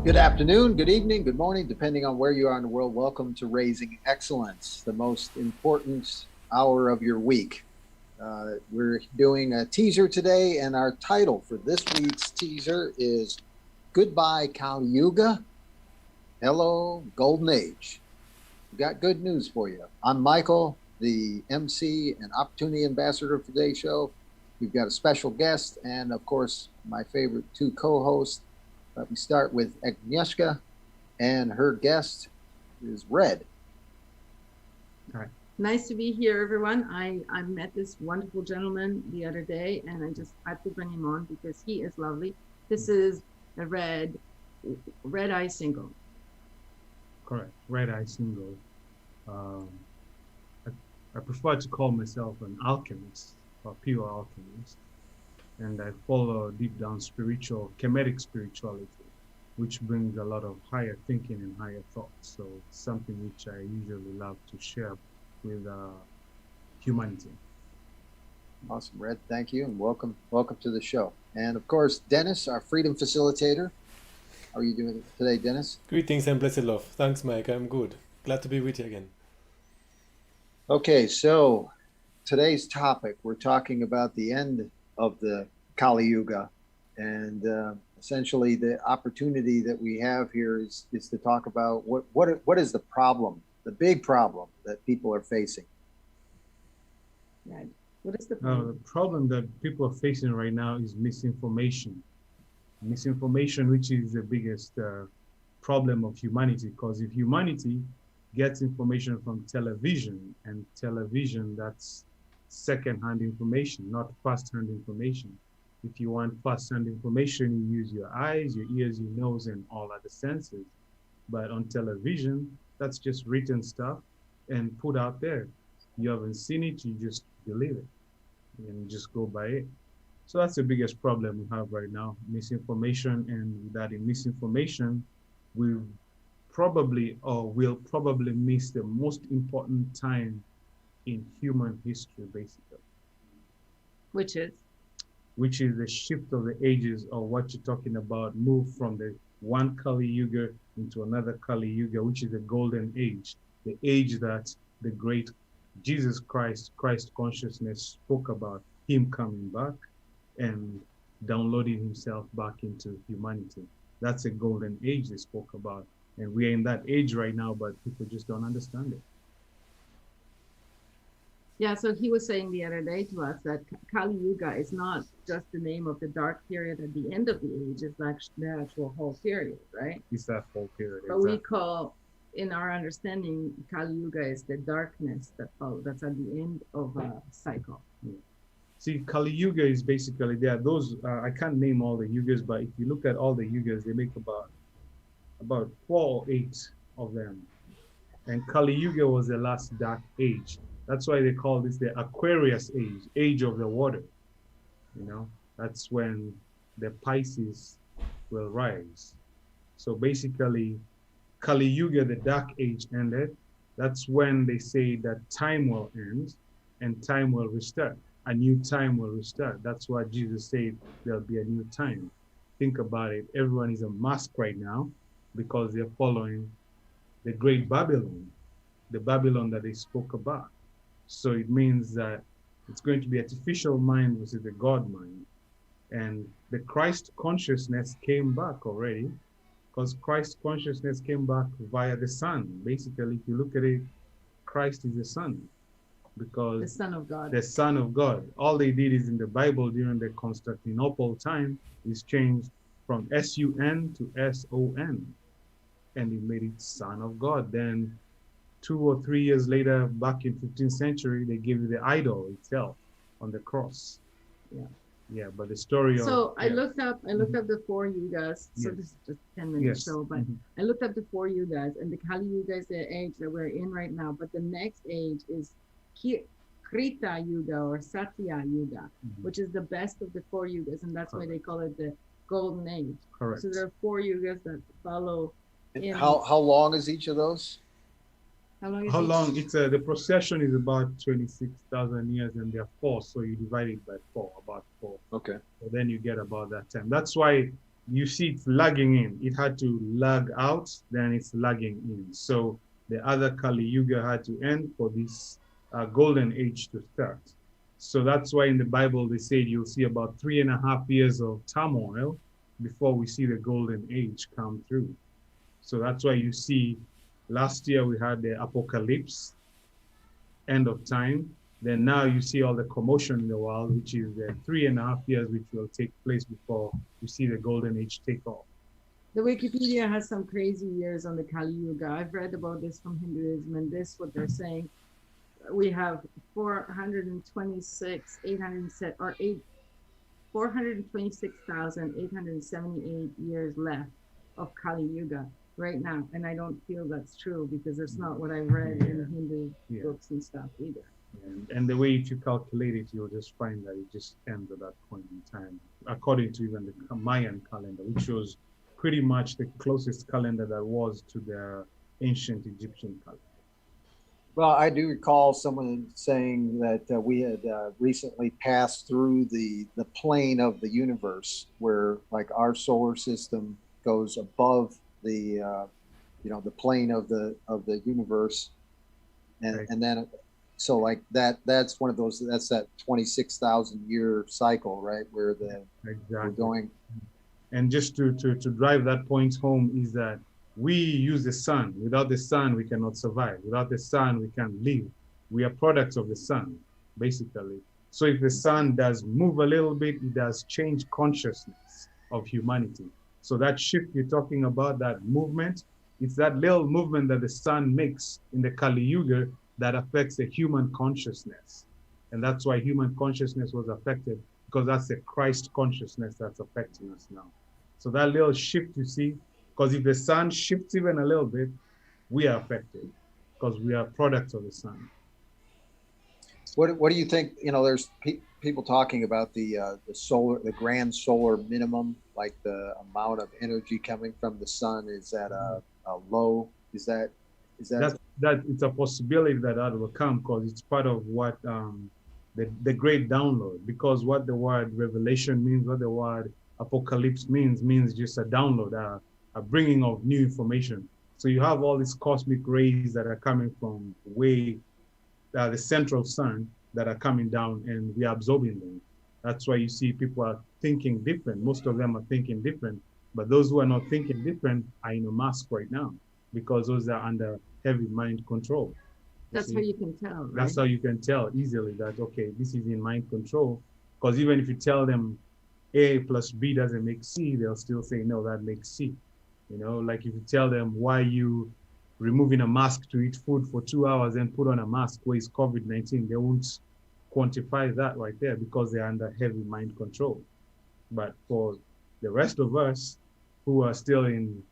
Good afternoon, good evening, good morning, depending on where you are in the world. Welcome to Raising Excellence, the most important hour of your week. We're doing a teaser today, and our title for this week's teaser is Goodbye Kali Yuga, Hello Golden Age. We've got good news for you. I'm Michael, the MC and Opportunity Ambassador for today's show. We've got a special guest and, of course, my favorite two co-hosts. Let me start with Agnieszka, and her guest is Red. Hi. Nice to be here, everyone. I met this wonderful gentleman the other day, and I just had to bring him on because he is lovely. This is a Red Eye Single. Correct, Red Eye Single. I prefer to call myself an alchemist, or pure alchemist. And I follow deep down Kemetic spirituality, which brings a lot of higher thinking and higher thoughts. So something which I usually love to share with humanity. Awesome, Red. Thank you, and welcome to the show. And of course, Dennis, our freedom facilitator. How are you doing today, Dennis? Greetings and blessed love. Thanks, Mike. I'm good. Glad to be with you again. Okay, so today's topic, we're talking about the end of the Kali Yuga, and essentially the opportunity that we have here is to talk about what is the problem, the big problem that people are facing. Right. What is the problem? The problem that people are facing right now is misinformation. Misinformation, which is the biggest problem of humanity, because if humanity gets information from television, and television, that's second-hand information, not first-hand information. If you want first-hand information, you use your eyes, your ears, your nose, and all other senses. But on television, that's just written stuff and put out there. You haven't seen it, you just believe it and just go by it. So that's the biggest problem we have right now, misinformation. And without misinformation, will probably miss the most important time in human history, basically. Which is the shift of the ages, or what you're talking about, move from the one Kali Yuga into another Kali Yuga, which is the golden age, the age that the great Jesus Christ consciousness spoke about, him coming back and downloading himself back into humanity. That's a golden age they spoke about. And we're in that age right now, but people just don't understand it. Yeah, so he was saying the other day to us that Kali Yuga is not just the name of the dark period at the end of the age, it's actually the actual whole period, right? It's that whole period. But exactly. We call, in our understanding, Kali Yuga is the darkness that's at the end of a cycle. Yeah. See, Kali Yuga is basically, there are those, I can't name all the Yugas, but if you look at all the Yugas, they make about 4 or 8 of them. And Kali Yuga was the last dark age. That's why they call this the Aquarius age of the water. You know, that's when the Pisces will rise. So basically, Kali Yuga, the dark age, ended. That's when they say that time will end and time will restart. A new time will restart. That's why Jesus said there'll be a new time. Think about it. Everyone is a mask right now because they're following the great Babylon, the Babylon that they spoke about. So it means that it's going to be artificial mind versus the God mind. And the Christ consciousness came back already, because Christ consciousness came back via the Son. Basically, if you look at it, Christ is the Son, because the Son of God. The Son of God. All they did is in the Bible during the Constantinople time is changed from S-U-N to S-O-N, and it made it Son of God. Then 2 or 3 years later, back in 15th century, they gave you the idol itself on the cross. Yeah. Yeah, but the story so I looked up the 4 Yugas. So Yes. this is just 10-minute show, but I looked up the 4 Yugas, and the Kali Yuga is the age that we're in right now. But the next age is Krita Yuga or Satya Yuga, which is the best of the 4 Yugas, and that's why they call it the Golden Age. Correct. So there are 4 Yugas that follow. How long is each of those? How long? It's the procession is about 26,000 years, and there are 4, so you divide it by 4, about 4. Okay. So then you get about that time. That's why you see it's lagging in. It had to lag out, then it's lagging in. So the other Kali Yuga had to end for this golden age to start. So that's why in the Bible they said you'll see about 3.5 years of turmoil before we see the golden age come through. So that's why you see last year we had the apocalypse, end of time. Then now you see all the commotion in the world, which is the 3.5 years which will take place before you see the golden age take off. The Wikipedia has some crazy years on the Kali Yuga. I've read about this from Hinduism, and this what they're saying. We have 426,878 years left of Kali Yuga right now, and I don't feel that's true because it's not what I've read in Hindu books and stuff either. And the way if you calculate it, you'll just find that it just ends at that point in time, according to even the Mayan calendar, which was pretty much the closest calendar that was to the ancient Egyptian calendar. Well, I do recall someone saying that we had recently passed through the plane of the universe, where like our solar system goes above the the plane of the universe, and Right. and then so like that's one of those, that's that 26,000 year cycle, right, where we're Exactly. going. And just to drive that point home is that we use the sun. Without the sun, we cannot survive. Without the sun, we can't live. We are products of the sun, basically. So if the sun does move a little bit, it does change consciousness of humanity. So that shift you're talking about, that movement, it's that little movement that the sun makes in the Kali Yuga that affects the human consciousness. And that's why human consciousness was affected, because that's the Christ consciousness that's affecting us now. So that little shift you see, because if the sun shifts even a little bit, we are affected because we are products of the sun. What do you think? There's people talking about the grand solar minimum, like the amount of energy coming from the sun is at a low. Is that that it's a possibility that will come, because it's part of what the great download, because what the word revelation means, what the word apocalypse means just a download, a bringing of new information. So you have all these cosmic rays that are coming from way the central sun that are coming down, and we are absorbing them. That's why you see people are thinking different. Most of them are thinking different, but those who are not thinking different are in a mask right now, because those are under heavy mind control. That's how you can tell, right? That's how you can tell easily that, okay, this is in mind control. Because even if you tell them A plus B doesn't make C, they'll still say, no, that makes C. Like if you tell them why you removing a mask to eat food for 2 hours and put on a mask where it's COVID-19, they won't quantify that right there because they're under heavy mind control. But for the rest of us who are still in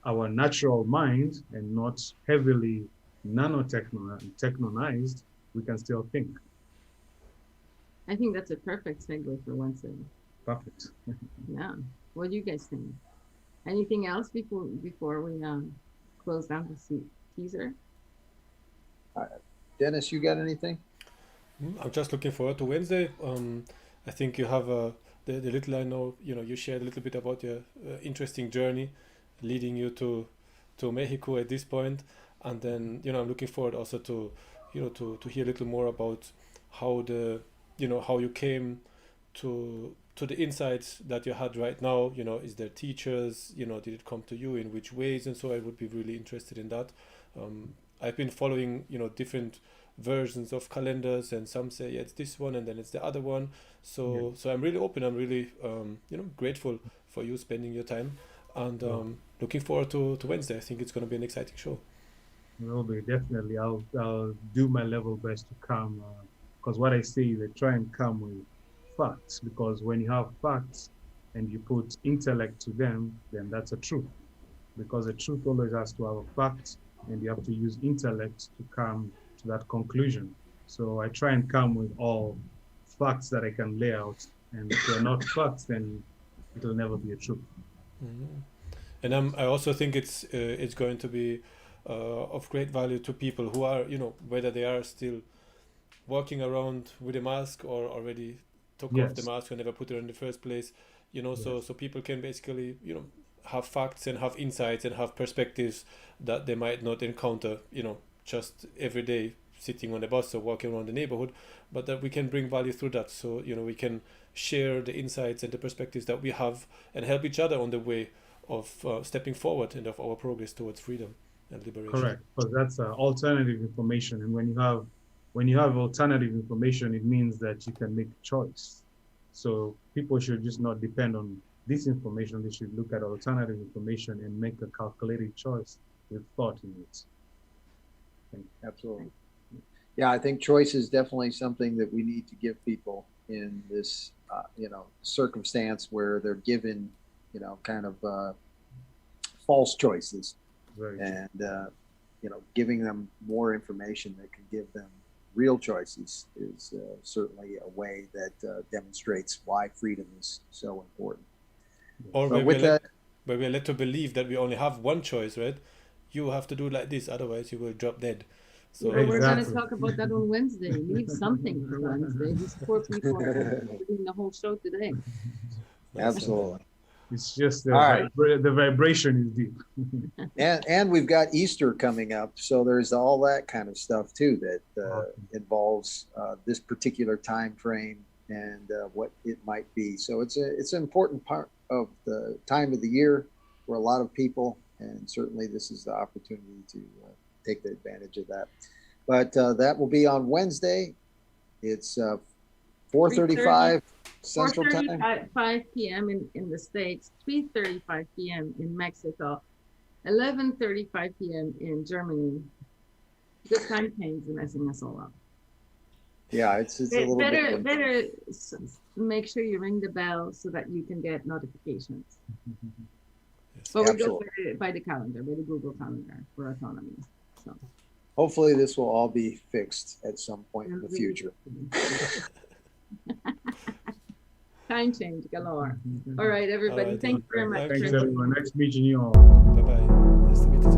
our natural mind and not heavily nanotechnonized, we can still think. I think that's a perfect segue for one thing. Perfect. Yeah. What do you guys think? Anything else before we close down the teaser? Dennis, you got anything? I'm just looking forward to Wednesday. I think you have the little I know, you shared a little bit about your interesting journey leading you to Mexico at this point, and then I'm looking forward also to to hear a little more about how how you came to the insights that you had right now. Is there teachers, did it come to you, in which ways? And so I would be really interested in that. I've been following different versions of calendars, and some say it's this one and then it's the other one, so I'm really open. I'm really grateful for you spending your time, and looking forward to Wednesday. I think it's going to be an exciting show. Will be, definitely. I'll do my level best to come, because what I say is I try and come with facts, because when you have facts and you put intellect to them, then that's a truth, because the truth always has to have a fact, and you have to use intellect to come to that conclusion. So I try and come with all facts that I can lay out, and if they're not facts, then it'll never be a truth. Mm-hmm. And I also think it's going to be of great value to people who are, whether they are still walking around with a mask or already took off the mask and never put it on in the first place. you know, so people can basically, you know, have facts and have insights and have perspectives that they might not encounter, you know, just every day sitting on the bus or walking around the neighborhood, but that we can bring value through that. So, you know, we can share the insights and the perspectives that we have and help each other on the way of stepping forward and of our progress towards freedom and liberation. Correct, because that's alternative information, and when you have alternative information, it means that you can make a choice. So people should just not depend on this information. They should look at alternative information and make a calculated choice with thought in it. Absolutely. Yeah, I think choice is definitely something that we need to give people in this, you know, circumstance where they're given, you know, kind of false choices. Very And, you know, giving them more information that can give them real choices is certainly a way that demonstrates why freedom is so important. Or But where we're led to believe that we only have one choice, right? You have to do like this, otherwise you will drop dead. So But we're going to Exactly. talk about that on Wednesday. Leave something for Wednesday. These poor people are doing the whole show today. Absolutely. It's just All right. the vibration is deep. And we've got Easter coming up, so there's all that kind of stuff too that involves this particular time frame and what it might be. So it's an important part of the time of the year for a lot of people, and certainly this is the opportunity to take the advantage of that. But that will be on Wednesday. It's 4:35 Central Time. 4:35 p.m. in the States, 3:35 p.m. in Mexico, 11:35 p.m. in Germany. The time change is messing us all up. Yeah, it's a little bit. Better make sure you ring the bell so that you can get notifications. But we go by the calendar, by the Google Calendar for autonomy. So Hopefully this will all be fixed at some point in the future. Time change galore. All right, everybody. All right, Thank you very much. Thanks everyone. Nice meeting you all. bye bye. Nice to meet you.